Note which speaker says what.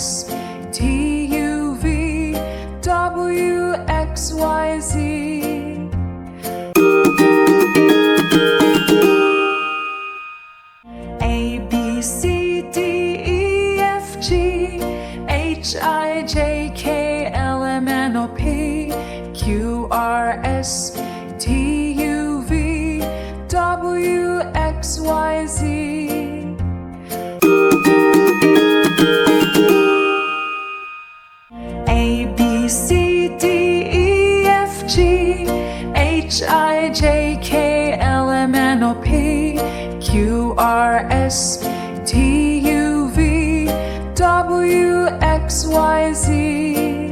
Speaker 1: S T U V W X Y Z. A B C D E F G H I J K L M N O P Q R S T U V W X Y Z. A B C D E F G H I J K L M N O P Q R S T U V W X Y Z.